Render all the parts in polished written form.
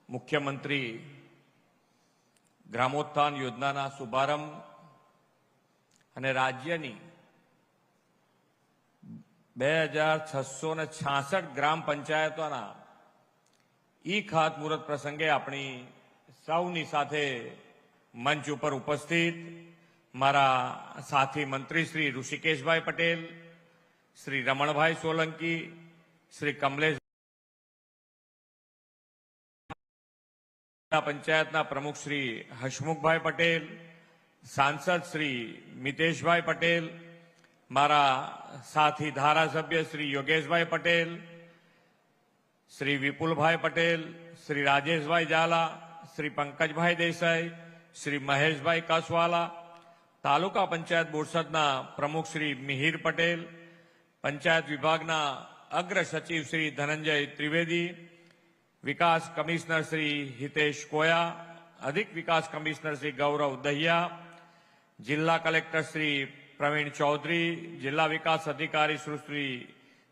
મુખ્યમંત્રી ગ્રામોત્થાન યોજનાના શુભારંભ અને રાજ્યની 2666 ગ્રામ પંચાયતોના ખાતમુહૂર્ત પ્રસંગે આપણી સૌની સાથે મંચ ઉપર ઉપસ્થિત મારા સાથી મંત્રી શ્રી ઋષિકેશભાઈ પટેલ, શ્રી રમણભાઈ સોલંકી, શ્રી કમલેશ પંચાયતના પ્રમુખ શ્રી હસમુખભાઈ પટેલ, સાંસદ શ્રી મિતેશભાઈ પટેલ, મારા સાથી ધારાસભ્ય શ્રી યોગેશભાઈ પટેલ, શ્રી વિપુલભાઈ પટેલ, શ્રી રાજેશભાઈ ઝાલા, શ્રી પંકજભાઈ દેસાઈ, શ્રી મહેશભાઈ કસવાલા, તાલુકા પંચાયત બોરસદના પ્રમુખ શ્રી મિહિર પટેલ, પંચાયત વિભાગના અગ્ર સચિવ શ્રી ધનંજય ત્રિવેદી, વિકાસ કમિશનર શ્રી હિતેશ કોયા, અધિક વિકાસ કમિશનર શ્રી ગૌરવ દહિયા, જિલ્લા કલેક્ટર શ્રી પ્રવીણ ચૌધરી, જિલ્લા વિકાસ અધિકારી શ્રી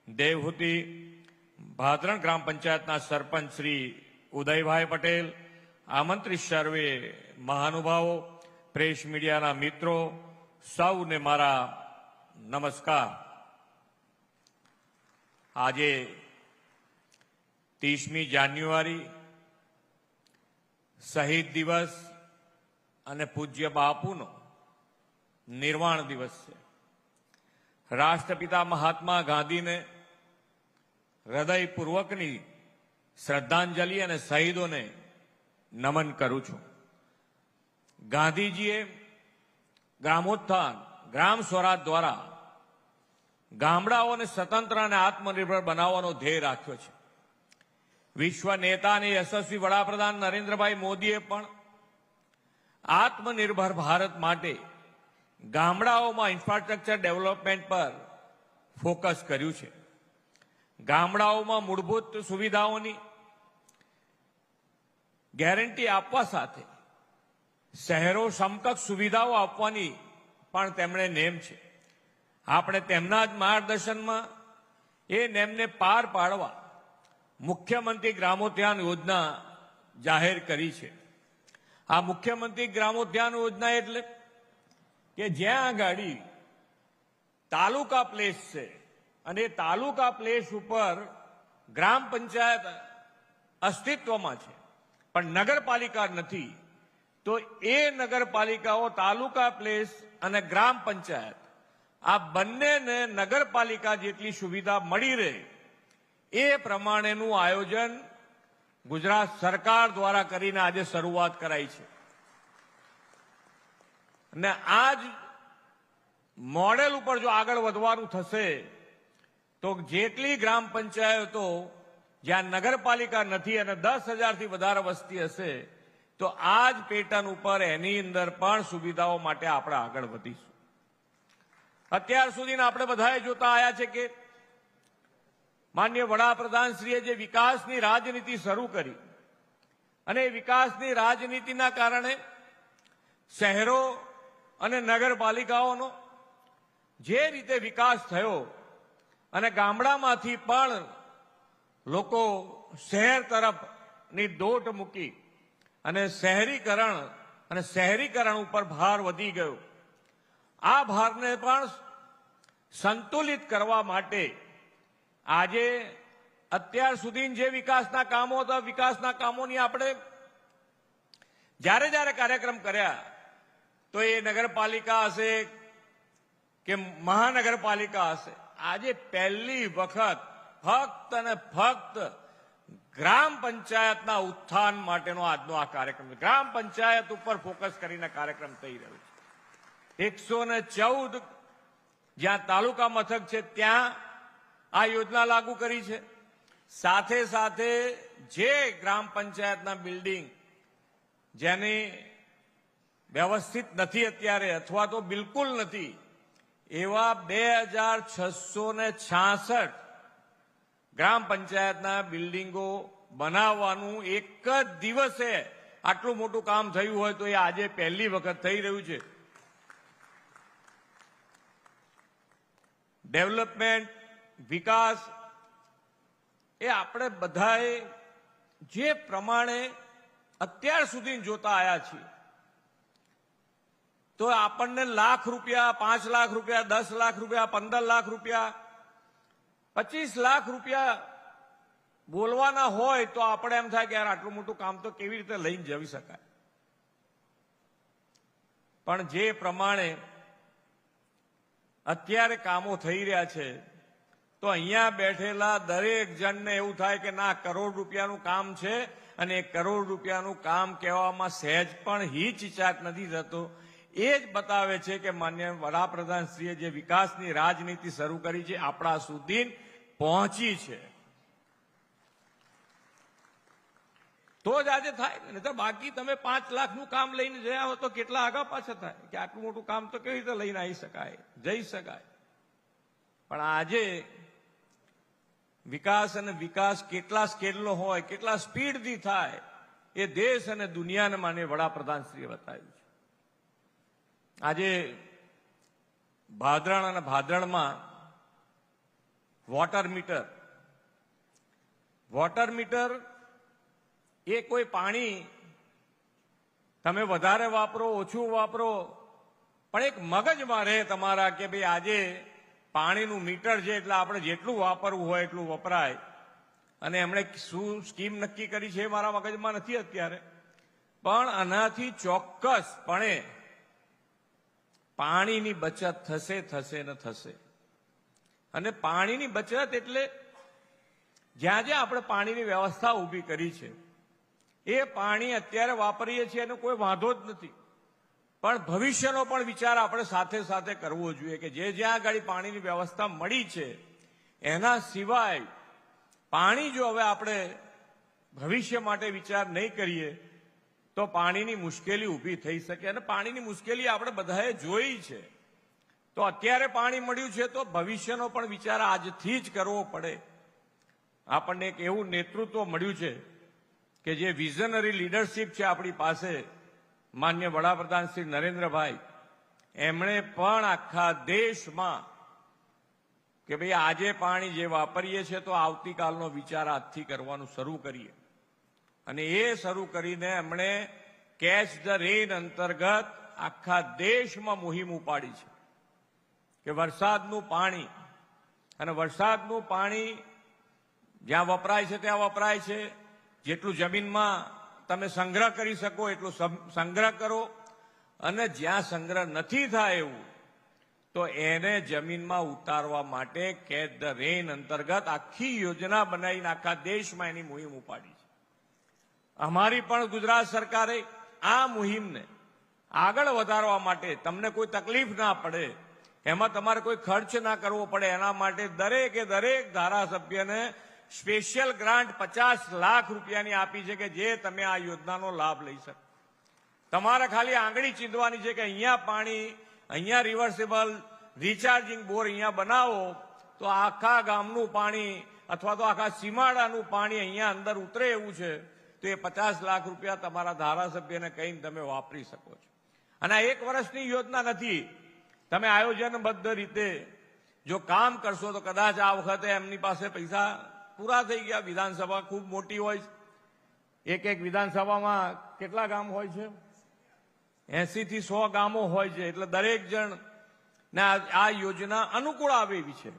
દેવહૂતિ, ભાદરણ ગ્રામ પંચાયતના સરપંચ શ્રી ઉદયભાઈ પટેલ, આમંત્રિત સર્વે મહાનુભાવો, પ્રેસ મીડિયાના મિત્રો, સૌને મારા નમસ્કાર. આજે 30મી જાન્યુઆરી શહીદ દિવસ અને પૂજ્ય બાપુનો નિર્વાણ દિવસ છે. રાષ્ટ્રપિતા મહાત્મા ગાંધીને હૃદયપૂર્વકની શ્રદ્ધાંજલિ અને શહીદોને નમન કરું છું. ગાંધીજીએ ગ્રામોત્થાન, ગ્રામ સ્વરાજ દ્વારા ગામડાઓને સ્વતંત્ર અને આત્મનિર્ભર બનાવવાનો ધ્યેય રાખ્યો છે. વિશ્વ નેતા અને યશસ્વી વડાપ્રધાન નરેન્દ્રભાઈ મોદીએ પણ આત્મનિર્ભર ભારત માટે ગામડાઓમાં ઇન્ફ્રાસ્ટ્રક્ચર ડેવલપમેન્ટ પર ફોકસ કર્યું છે. ગામડાઓમાં મૂળભૂત સુવિધાઓની ગેરંટી આપવા સાથે શહેરો સમકક્ષ સુવિધાઓ આપવાની પણ તેમણે નેમ છે. આપણે તેમના જ માર્ગદર્શનમાં એ નેમને પાર પાડવા મુખ્યમંત્રી ગ્રામોત્થાન યોજના જાહેર કરી છે. આ મુખ્યમંત્રી ગ્રામોત્થાન યોજના એટલે કે જ્યાં આગળ તાલુકા પ્લેસ છે અને તાલુકા પ્લેસ ઉપર ગ્રામ પંચાયત અસ્તિત્વમાં છે પણ નગરપાલિકા નથી, તો એ નગરપાલિકાઓ તાલુકા પ્લેસ અને ગ્રામ પંચાયત આ બંનેને નગરપાલિકા જેટલી સુવિધા મળી રહે એ પ્રમાણેનું આયોજન ગુજરાત સરકાર દ્વારા કરીને આજે શરૂઆત કરાઈ છે. અને આ જ મોડેલ ઉપર જો આગળ વધવાનું થશે તો જેટલી ગ્રામ પંચાયતો જ્યાં નગરપાલિકા નથી અને 10,000થી વધારે વસ્તી હશે તો આ જ પેટર્ન ઉપર એની અંદર પણ સુવિધાઓ માટે આપણે આગળ વધીશું. અત્યાર સુધીના આપણે બધાએ જોતા આવ્યા છે કે માનનીય વડાપ્રધાનશ્રીએ જે વિકાસની રાજનીતિ શરૂ કરી અને વિકાસની રાજનીતિના કારણે શહેરો અને નગરપાલિકાઓનો જે રીતે વિકાસ થયો અને ગામડામાંથી પણ લોકો શહેર તરફની દોટ મૂકી અને શહેરીકરણ ઉપર ભાર વધી ગયો. આ ભારને પણ સંતુલિત કરવા માટે આજે અત્યાર સુધી જે વિકાસના કામો હતા, વિકાસના કામોની આપણે જ્યારે કાર્યક્રમ કર્યા તો એ નગરપાલિકા હશે કે મહાનગરપાલિકા હશે, આજે પહેલી વખત ફક્ત અને ફક્ત ગ્રામ પંચાયતના ઉત્થાન માટેનો આજનો આ કાર્યક્રમ છે. ગ્રામ પંચાયત ઉપર ફોકસ કરીને કાર્યક્રમ થઈ રહ્યો છે. 114 જ્યાં તાલુકા મથક છે ત્યાં આ યોજના લાગુ કરી છે. સાથે સાથે જે ગ્રામ પંચાયતના બિલ્ડિંગ જેની વ્યવસ્થિત નથી અત્યારે અથવા તો બિલકુલ નથી એવા 2666 ગ્રામ પંચાયતના બિલ્ડિંગો બનાવવાનું એક જ દિવસે આટલું મોટું કામ થયું હોય તો એ આજે પહેલી વખત થઈ રહ્યું છે. ડેવલપમેન્ટ, વિકાસ એ આપણે બધાએ જે પ્રમાણે અત્યાર સુધી જોતા આવ્યા છીએ તો આપણને લાખ રૂપિયા, 5 લાખ રૂપિયા, 10 લાખ રૂપિયા, 15 લાખ રૂપિયા, 25 લાખ રૂપિયા બોલવાના હોય તો આપણે એમ થાય કે યાર આટલું મોટું કામ તો કેવી રીતે લઈને જવી શકાય. પણ જે પ્રમાણે અત્યારે કામો થઈ રહ્યા છે તો અહીંયા બેઠેલા દરેક જણને એવું થાય કે ના, કરોડ રૂપિયાનું કામ છે અને 1 કરોડ રૂપિયાનું કામ કહેવામાં સહેજ પણ હિચિચાટ નથી થતો. એ જ બતાવે છે કે માન્ય વડાપ્રધાનશ્રીએ જે વિકાસની રાજનીતિ શરૂ કરી છે આપણા સુધી પહોંચી છે. તો જ આજે થાય ને, તો બાકી તમે 5 લાખનું કામ લઈને જયા હો તો કેટલા આગા પાછા થાય કે આટલું મોટું કામ તો કેવી રીતે લઈને આવી શકાય, જઈ શકાય. પણ આજે વિકાસ અને વિકાસ કેટલા સ્કેલનો હોય, કેટલા સ્પીડથી થાય એ દેશ અને દુનિયાને માનીય વડાપ્રધાનશ્રીએ બતાવ્યું છે. આજે ભાદરણ અને ભાદરણમાં વોટર મીટર એ કોઈ પાણી તમે વધારે વાપરો, ઓછું વાપરો, પણ એક મગજમાં રહે તમારા કે ભાઈ આજે પાણીનું મીટર છે એટલે આપણે જેટલું વાપરવું હોય એટલું વપરાય. અને એમણે શું સ્કીમ નક્કી કરી છે મારા મગજમાં નથી અત્યારે, પણ આનાથી ચોક્કસપણે પાણીની બચત થશે ને થશે. અને પાણીની બચત એટલે જ્યાં જ્યાં આપણે પાણીની વ્યવસ્થા ઊભી કરી છે એ પાણી અત્યારે વાપરીએ છીએ અને કોઈ વાંધો જ નથી, પણ ભવિષ્યનો પણ વિચાર આપણે સાથે સાથે કરવો જોઈએ કે જે જ્યાં આગળ પાણીની વ્યવસ્થા મળી છે એના સિવાય પાણી જો હવે આપણે ભવિષ્ય માટે વિચાર નહીં કરીએ તો પાણીની મુશ્કેલી ઊભી થઈ શકે. અને પાણીની મુશ્કેલી આપણે બધાએ જોઈ છે. તો અત્યારે પાણી મળ્યું છે તો ભવિષ્યનો પણ વિચાર આજથી જ કરવો પડે. આપણને એક એવું નેતૃત્વ મળ્યું છે કે જે વિઝનરી લીડરશીપ છે આપણી પાસે, માન્ય વડાપ્રધાન શ્રી નરેન્દ્રભાઈ, એમણે પણ આખા દેશમાં કે ભાઈ આજે પાણી જે વાપરીએ છીએ તો આવતીકાલનો વિચાર આજથી કરવાનું શરૂ કરીએ. અને એ શરૂ કરીને એમણે કેચ ધ રેન અંતર્ગત આખા દેશમાં મુહિમ ઉપાડી છે કે વરસાદનું પાણી, અને વરસાદનું પાણી જ્યાં વપરાય છે ત્યાં વપરાય છે. જેટલું જમીનમાં તમે સંગ્રહ કરી શકો એટલું સંગ્રહ કરો, અને જ્યાં સંગ્રહ નથી થાય એવું તો એને જમીનમાં ઉતારવા માટે કેચ ધ રેન અંતર્ગત આખી યોજના બનાવીને આખા દેશમાં એની મુહિમ ઉપાડી છે. અમારી પણ ગુજરાત સરકારે આ મુહિમને આગળ વધારવા માટે, તમને કોઈ તકલીફ ના પડે, એમાં તમારે કોઈ ખર્ચ ના કરવો પડે, એના માટે દરેકે દરેક ધારાસભ્યને સ્પેશિયલ ગ્રાન્ટ 50 લાખ રૂપિયાની આપી છે કે જે તમે આ યોજનાનો લાભ લઈ શકો. તમારે ખાલી આંગળી ચીંધવાની છે કે અહીંયા પાણી, અહીંયા રિવર્સિબલ રિચાર્જિંગ બોર અહીંયા બનાવો તો આખા ગામનું પાણી અથવા તો આખા સીમાડાનું પાણી અહીંયા અંદર ઉતરે એવું છે. તો એ 50 લાખ રૂપિયા તમારા ધારાસભ્યને કહીને તમે વાપરી શકો છો. અને આ 1 વર્ષની યોજના નથી. તમે આયોજનબદ્ધ રીતે જો કામ કરશો તો કદાચ આ વખતે એમની પાસે પૈસા પૂરા થઈ ગયા. વિધાનસભા ખૂબ મોટી હોય છે. એક વિધાનસભામાં કેટલા ગામ હોય છે? 80 થી 100 ગામો હોય છે. એટલે દરેક જણ ને આ યોજના અનુકૂળ આવે એવી છે.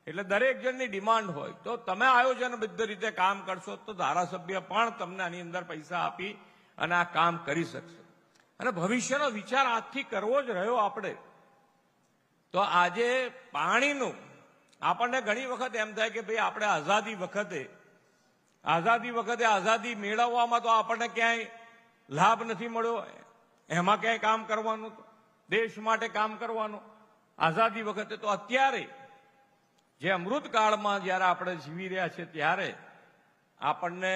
એટલે દરેક જણની ડિમાન્ડ હોય તો તમે આયોજનબદ્ધ રીતે કામ કરશો તો ધારાસભ્ય પણ તમને આની અંદર પૈસા આપી અને આ કામ કરી શકશે. અને ભવિષ્યનો વિચાર આજથી કરવો જ રહ્યો આપણે. તો આજે પાણીનું આપણને ઘણી વખત એમ થાય કે ભાઈ આપણે આઝાદી વખતે આઝાદી મેળવવામાં તો આપણને ક્યાંય લાભ નથી મળ્યો, એમાં ક્યાંય કામ કરવાનું, દેશ માટે કામ કરવાનું આઝાદી વખતે. તો અત્યારે જે અમૃતકાળમાં જ્યારે આપણે જીવી રહ્યા છીએ ત્યારે આપણને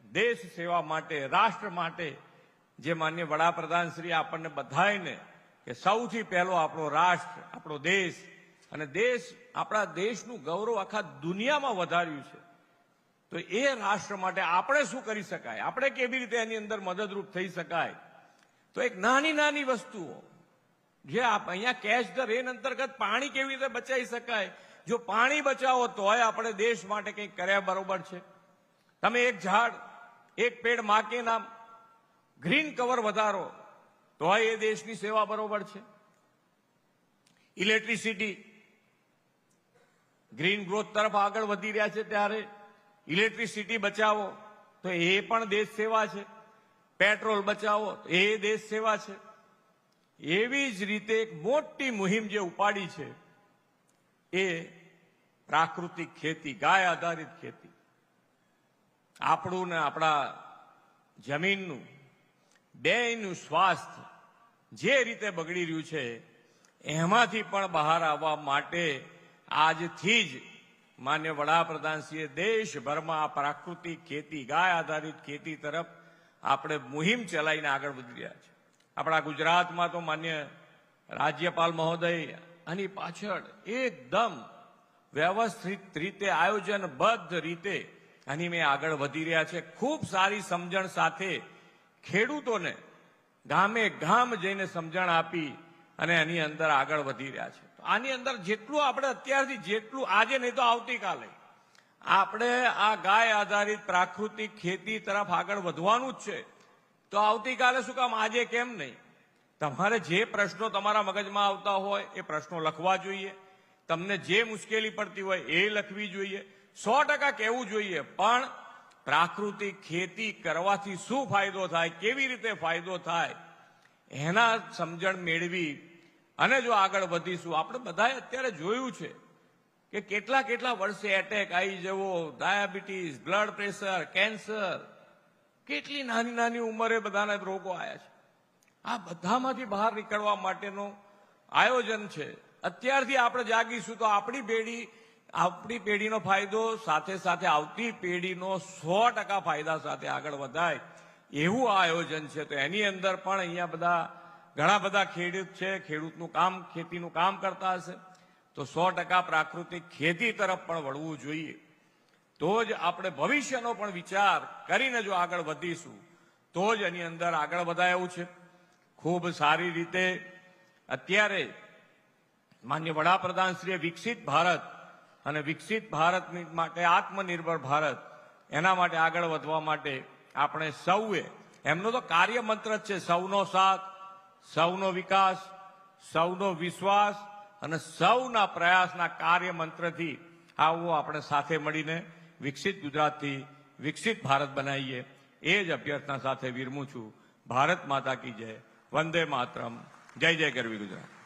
દેશ સેવા માટે, રાષ્ટ્ર માટે જે માન્ય વડાપ્રધાનશ્રી આપણને બધાઈને કે સૌથી પહેલો આપણો રાષ્ટ્ર, આપણો દેશ, અને આપણા દેશનું ગૌરવ આખા દુનિયામાં વધાર્યું છે. તો એ રાષ્ટ્ર માટે આપણે શું કરી શકાય, આપણે કેવી રીતે એની અંદર મદદરૂપ થઈ શકાય. તો એક નાની નાની વસ્તુઓ જે અહીંયા કેચ ધ રેન અંતર્ગત પાણી કેવી રીતે બચાવી શકાય. જો પાણી બચાવો તોય આપણે દેશ માટે કંઈક કર્યા બરોબર છે. તમે એક ઝાડ એક પેડ માં કે નામ, ગ્રીન કવર વધારો તો એ દેશની સેવા બરોબર છે. ઇલેક્ટ્રિસિટી ગ્રીન ગ્રોથ તરફ આગળ વધી રહ્યા છે ત્યારે ઇલેક્ટ્રિસિટી બચાવો તો એ પણ દેશ સેવા છે. પેટ્રોલ બચાવો તો એ દેશ સેવા છે. એવી જ રીતે એક મોટી મુહિમ જે ઉપાડી છે એ પ્રાકૃતિક ખેતી, ગાય આધારિત ખેતી. આપણું ને આપણા જમીનનું બેયનું સ્વાસ્થ્ય જે રીતે બગડી રહ્યું છે એમાંથી પણ બહાર આવવા માટે આજથી જ માન્ય વડાપ્રધાનશ્રીએ દેશભરમાં આ પ્રાકૃતિક ખેતી, ગાય આધારિત ખેતી તરફ આપણે મુહિમ ચલાવીને આગળ વધી રહ્યા છે. આપણા ગુજરાતમાં તો માન્ય રાજ્યપાલ મહોદય આની પાછળ એકદમ વ્યવસ્થિત રીતે, આયોજનબદ્ધ રીતે આની મેં આગળ વધી રહ્યા છે. ખૂબ સારી સમજણ સાથે ખેડૂતોને ગામે ગામ જઈને સમજણ આપી અને એની અંદર આગળ વધી રહ્યા છે. આની અંદર જેટલું આપણે અત્યારથી જેટલું આજે નહીં તો આવતીકાલે આપણે આ ગાય આધારિત પ્રાકૃતિક ખેતી તરફ આગળ વધવાનું જ છે. તો આવતીકાલે શું કામ, આજે કેમ નહીં? તમારે જે પ્રશ્નો તમારા મગજમાં આવતા હોય એ પ્રશ્નો લખવા જોઈએ. તમને જે મુશ્કેલી પડતી હોય એ લખવી જોઈએ. 100% કહેવું જોઈએ. પણ પ્રાકૃતિક ખેતી કરવાથી શું ફાયદો થાય, કેવી રીતે ફાયદો થાય એના સમજણ મેળવી અને જો આગળ વધીશું. આપણે બધાએ અત્યારે જોયું છે કે કેટલા કેટલા વર્ષે એટેક આવી જવો, ડાયાબિટીસ, બ્લડ પ્રેશર, કેન્સર, કેટલી નાની નાની ઉંમરે બધાને રોગો આવ્યા છે. આ બધામાંથી બહાર નીકળવા માટેનું આયોજન છે. અત્યારથી આપણે જાગીશું તો આપણી પેઢીનો ફાયદો સાથે સાથે આવતી પેઢીનો 100% ફાયદા સાથે આગળ વધાય એવું આ આયોજન છે. તો એની અંદર પણ અહીંયા ઘણા બધા ખેડૂત છે, ખેડૂતનું કામ, ખેતીનું કામ કરતા હશે તો 100% પ્રાકૃતિક ખેતી તરફ પણ વળવું જોઈએ. તો જ આપણે ભવિષ્યનો પણ વિચાર કરીને જો આગળ વધીશું તો જ એની અંદર આગળ વધાય એવું છે. ખૂબ સારી રીતે અત્યારે માન્ય વડાપ્રધાનશ્રીએ વિકસિત ભારત અને વિકસિત ભારત માટે આત્મનિર્ભર ભારત એના માટે આગળ વધવા માટે આપણે સૌએ, એમનો તો કાર્ય મંત્ર જ છે સૌનો સાથ, સૌનો વિકાસ, સૌનો વિશ્વાસ અને સૌના પ્રયાસના કાર્ય મંત્રથી આવો આપણે સાથે મળીને વિકસિત ગુજરાતથી વિકસિત ભારત બનાવીએ એ જ અભ્યર્થના સાથે વિરમું છું. ભારત માતા કી જય. વંદે માતરમ. જય જય ગરવી ગુજરાત.